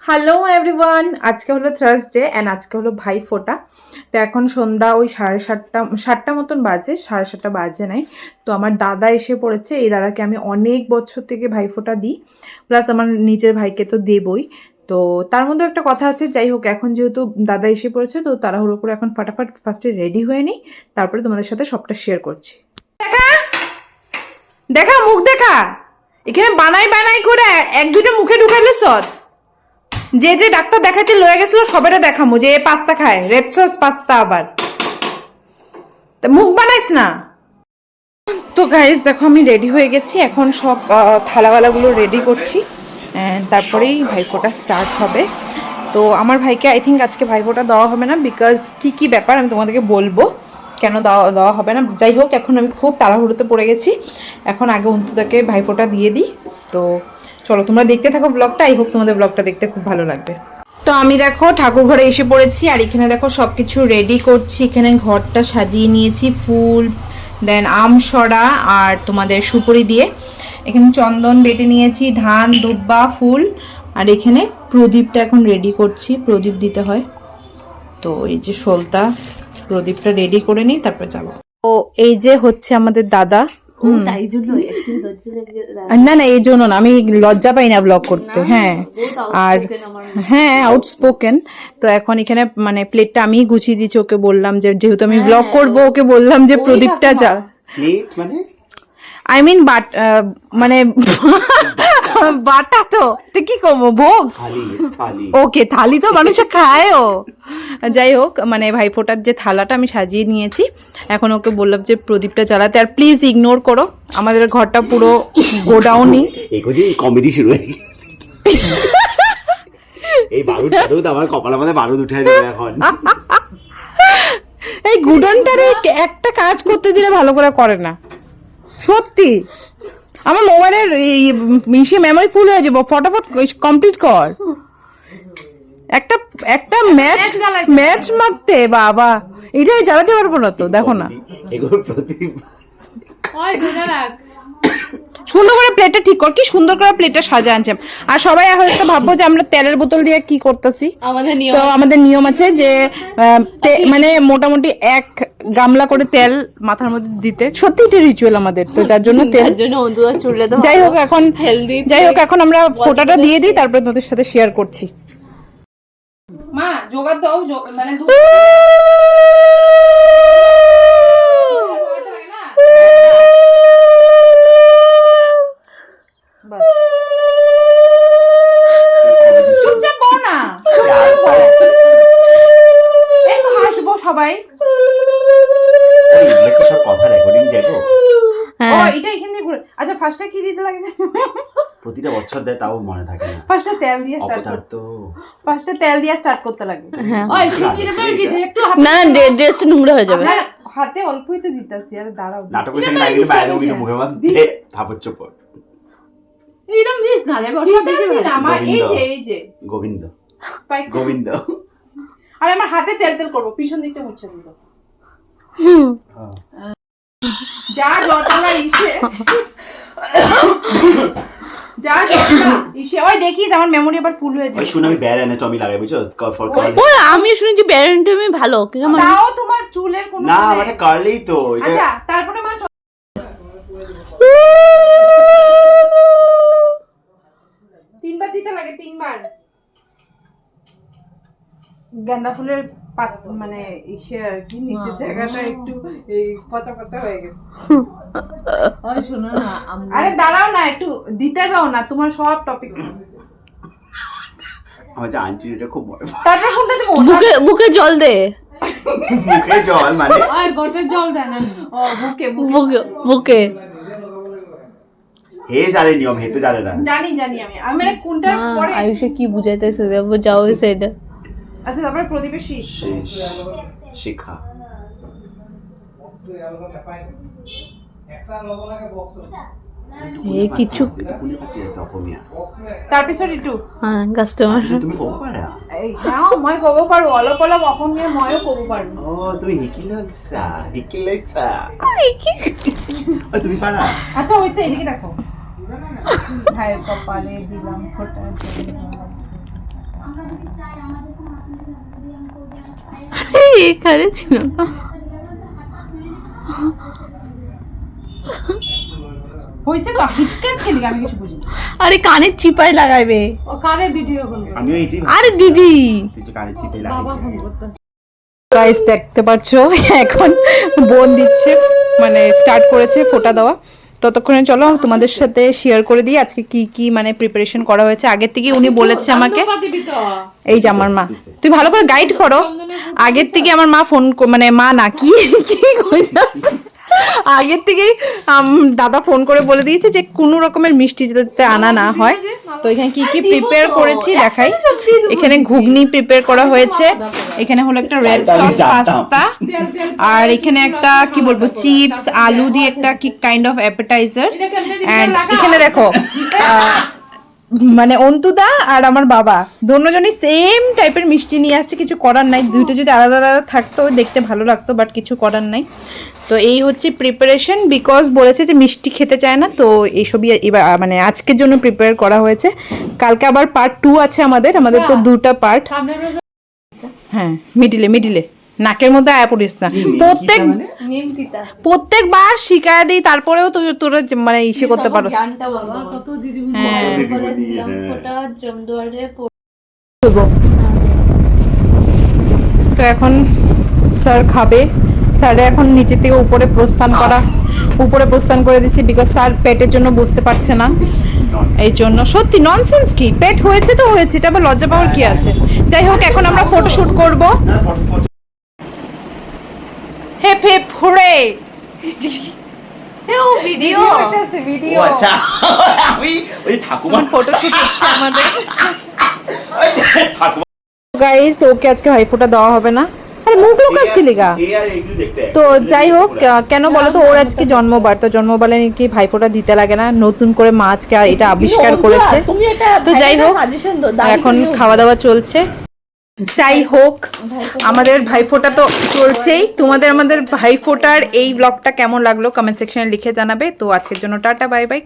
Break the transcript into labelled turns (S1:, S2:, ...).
S1: Hello everyone, আজকে হলো Thursday and আজকে হলো ভাইফোঁটা। তো এখন সন্ধ্যা ওই 7:30 মতন বাজে, 7:30 বাজে নাই। তো আমার দাদা এসে পড়েছে। এই দাদাকে আমি অনেক বছর থেকে ভাইফোঁটা দিই, প্লাস আমার নিজের ভাইকে তো দেবই। তো তার মধ্যে একটা কথা আছে, যাই হোক এখন যেহেতু দাদা এসে পড়েছে তো তাড়াহুড়ো করে এখন ফাটাফাট ফার্স্টে রেডি হয়ে নিই, তারপরে তোমাদের সাথে সবটা শেয়ার করছি। দেখা দেখা মুখ দেখা, এখানে বানাই বানাই করে এক দুটো মুখে ঢুকাইলে সদ। যে যে ডাক্তার দেখাতে লয়ে গেছিল সবাইটা দেখামু যে পাস্তা খায়, রেড সস পাস্তা। আবার মুখ বানাইস না। তো গাইস দেখো আমি রেডি হয়ে গেছি, এখন সব থালাওয়ালাগুলো রেডি করছি, তারপরেই ভাইফোঁটা স্টার্ট হবে। তো আমার ভাইকে আই থিঙ্ক আজকে ভাইফোঁটা দেওয়া হবে না, বিকজ কী ব্যাপার আমি তোমাদেরকে বলবো কেন দেওয়া হবে না। যাই হোক এখন আমি খুব তাড়াহুড়োতে পড়ে গেছি, এখন আগে অন্তুদাকে ভাইফোঁটা দিয়ে দিই। তো চলো তোমরা দেখতে থাকো ব্লগটা, আই হোপ তোমাদের ব্লগটা দেখতে খুব ভালো লাগবে। তো আমি দেখো ঠাকুর ঘরে এসে পড়েছি, আর এখানে দেখো সব কিছু রেডি করছি। এখানে ঘরটা সাজিয়ে নিয়েছি ফুল, দেন আমসরা আর তোমাদের সুপুরি দিয়ে। এখানে চন্দন বেটে নিয়েছি, ধান দুব্বা ফুল, আর এখানে প্রদীপটা এখন রেডি করছি, প্রদীপ দিতে হয়। তো এই যে সলতা, প্রদীপটা রেডি করে নিই তারপরে যাবো। তো এই যে হচ্ছে আমাদের দাদা। না না এই জন্য না, আমি লজ্জা পাই না ব্লগ করতে। হ্যাঁ আর হ্যাঁ আউটস্পোকেন। তো এখন এখানে মানে প্লেটটা আমি গুছিয়ে দিচ্ছি, ওকে বললাম যে যেহেতু আমি ব্লগ করবো ওকে বললাম যে প্রদীপটা যা আই মিন মানে বাটা তো কি করবো ভোগ। ওকে থালি তো মানুষ খায়ও। যাই হোক মানে ভাইফোঁটার যে থালাটা আমি সাজিয়ে নিয়েছি, এখন ওকে বললাম যে প্রদীপটা জ্বালাতে। আর প্লিজ ইগনোর করো, আমাদের ঘরটা পুরো গোডাউনই।
S2: কমেডি শুরু হয়ে গেছে। এই বারুদ আমার কপালের মধ্যে বারুদ উঠে যাবে এখন।
S1: এই গুডনটারে একটা কাজ করতে দিলে ভালো করে না সত্যি। আমার মোবাইলের মিশে মেমোরি ফুল হয়ে যাবো, ফটাফট কমপ্লিট কর। একটা ম্যাচ মারতে বাবা, এটাই জ্বালাতে পারবো না তো, দেখো না। সুন্দর করে প্লেটটা ঠিক কর, কি সুন্দর করে প্লেটটা সাজা আনছে। আর সবাই হয়তো ভাববো যে আমরা তেলের বোতল দিয়ে কি করতেছি। তো আমাদের নিয়ম আছে যে মানে মোটামুটি 1 গামলা করে তেল মাথার মধ্যে দিতে। সত্যি এটা রিচুয়াল আমাদের, তো যার জন্য তেল। যাই হোক এখন আমরা ফোঁটাটা দিয়ে দিই, তারপরে তোমাদের সাথে শেয়ার করছি। মা জোগাড় দাও, মানে চুপচাপ বল না, একটু হাসবো সবাই। এটা এখান দিয়ে ঘুরে। আচ্ছা ফার্স্টে কি দিতে লাগে?
S2: প্রতিটা বছর দেয় তাও মনে থাকে না।
S1: ফার্স্টে তেল দিয়ে স্টার্ট করতে লাগে।
S3: না ড্রেসটা নোংরা হয়ে যাবে।
S1: হাতে অল্পই তো দিতেছি। আর দাঁড়াও,
S2: নাটকের সঙ্গে লাগে বাইরে উঠে মুখে মধ্যে থাপচ্ছ পড়।
S3: এইরকম দিস না রে বর্ষা বেশি না।
S1: আমার এই যে
S2: গোবিন্দ
S1: স্পাইক
S2: গোবিন্দ।
S1: আর আমার হাতে তেল করব, পিছন দিকটা মুছে দিব। যা জটালা ইসে যা জটা ইসে ওই দেখিস আমার মেমোরি আবার ফুল হয়ে যাবে।
S2: ওই শুনে আমি ব্যারেনে চমি লাগাই বুঝছো, স্কার ফর কার্ল।
S3: ও আমি শুনেছি ব্যারেন্ট আমি ভালো কি কেমন।
S1: তাও তোমার চুলের কোনো
S2: না মানে কার্লেই তো এটা।
S1: আচ্ছা তারপরে মা 3বার দিতে লাগে, 3বার। গাঁদা ফুলের মানে ইসে আর কি নিচের জায়গাটা একটু এই পচা পচা হয়ে গেছে।
S3: ওই শোনো না,
S1: আরে দাঁড়াও না, একটু দিতে দাও না, তোমার সব টপিক।
S2: আমার যে আন্টি এটা খুব ভয়।
S1: তারপর কোনটা দেব?
S3: বুকে জল দে।
S2: মুখে জল মানে
S3: ওই বটের জল দেন।
S1: ও
S3: বুকে
S2: হে জানে নিয়ম, হেতে জানে না।
S1: জানি আমি মানে কোনটা পরে
S3: আয়ুষে কি বুঝাইতেছে দেব যাও সেটা।
S1: আচ্ছা তারপরে প্রদীপের শীষ
S2: শিখা।
S3: এই কিছু
S1: তাৰপিছত ইটো
S3: হ্যাঁ কাস্টমার
S2: তুমি ক'ব পাৰা?
S1: এই যাও মই ক'ব পাৰো, অলপ অসমীয়া ময়ো ক'ব পাৰো।
S2: ও তুমি শিকি লৈছা। তুমি পাৰা?
S1: আচ্ছা হৈছে, এদিকে দেখো। ভাই কপালে দিলাম ফোঁটা।
S3: এখানে ছিল
S1: হইছে তো হিটকেস খেলি আমি কিছু বুঝি না।
S3: আরে কানের চিপায় লাগাইবে
S4: ও কারে ভিডিও কল করে
S2: আমিও এইটাই
S3: আরে দিদি
S2: তুই যে কানে চিপে
S4: বাবা ফোন
S2: লাগিয়ে
S4: করতেছে
S1: গাইস দেখতে পাচ্ছো এখন বোন দিচ্ছে মানে স্টার্ট করেছে ফোঁটা দেওয়া। ততক্ষণে চলো তোমাদের সাথে শেয়ার করে দিই আজকে কি কি মানে প্রিপারেশন করা হয়েছে আগের থেকে উনি বলেছে আমাকে। এই যে আমার মা, তুই ভালো করে গাইড করো। আগের থেকে আমার মা ফোন মানে মা না কি কি আগের থেকেই দাদা ফোন করে বলে দিয়েছে যে কোনো রকমের মিষ্টি যাতে আনা না হয়। তো এখানে কি কি প্রিপেয়ার করেছি দেখাই। এখানে ঘুগনি প্রিপেয়ার করা হয়েছে, এখানে হলো একটা রেড সস পাস্তা, আর এখানে একটা কি বলবো চিপস আলু দিয়ে একটা কি কাইন্ড অফ অ্যাপেটাইজার। এন্ড এখানে দেখো মানে অন্তুদা আর আমার বাবা দুজনই সেম টাইপের মিষ্টি নিয়ে আসছে। কিছু করার নাই, দুইটা যদি আলাদা আলাদা থাকতো দেখতে ভালো লাগতো, বাট কিছু করার নাই। তো এই হচ্ছে প্রিপারেশন, বিকজ বলেছে যে মিষ্টি খেতে চায় না, তো এইসবই এবার মানে আজকের জন্য প্রিপেয়ার করা হয়েছে। কালকে আবার পার্ট 2 আছে আমাদের তো দুটা পার্ট। হ্যাঁ মিডিলে নাকের মধ্যে আয়া পড়িস না। প্রত্যেকবার শিখায় দিই, তারপরেও তুই তোরা মানে ইসে করতে পারো।
S4: কত দিদি
S1: তো এখন স্যার খাবে, স্যার এখন নিচে থেকে উপরে প্রস্থান করে দিছি, বিকজ স্যার পেটের জন্য বুঝতে পারছে না। এই জন্য সত্যি ননসেন্স কি, পেট হয়েছে তো হয়েছে, এটা আবার লজ্জা পাওয়ার কি আছে। যাই হোক এখন আমরা ফটোশুট করব। হেপ হেপ হুরে
S3: ভিডিও
S2: ও আচ্ছা আমি ওই ঠাকুমা
S1: ফটোশুট হচ্ছে আমাদের।
S2: ঠাকুমা
S1: গাইস ওকে আজকে ভাইফোঁটা দেওয়া হবে না। আরে মুখ লোকাস কি লিগা।
S2: এই আর এইগুলো দেখতে
S1: তো যাই হোক কেন বলো তো, ওর আজকে জন্মবার, তো জন্মবারে নাকি ভাইফোঁটা দিতে লাগে না, নতুন করে মা আজকে এটা আবিষ্কার করেছে। তো যাই হোক এখন খাওয়া দাওয়া চলছে। যাই হোক আমাদের ভাইফোঁটা তো চলছেই। তোমাদের আমাদের ভাইফোঁটার এই ব্লগটা কেমন লাগলো কমেন্ট সেকশনে লিখে জানাবে। তো আজকের জন্য টাটা বাই বাই।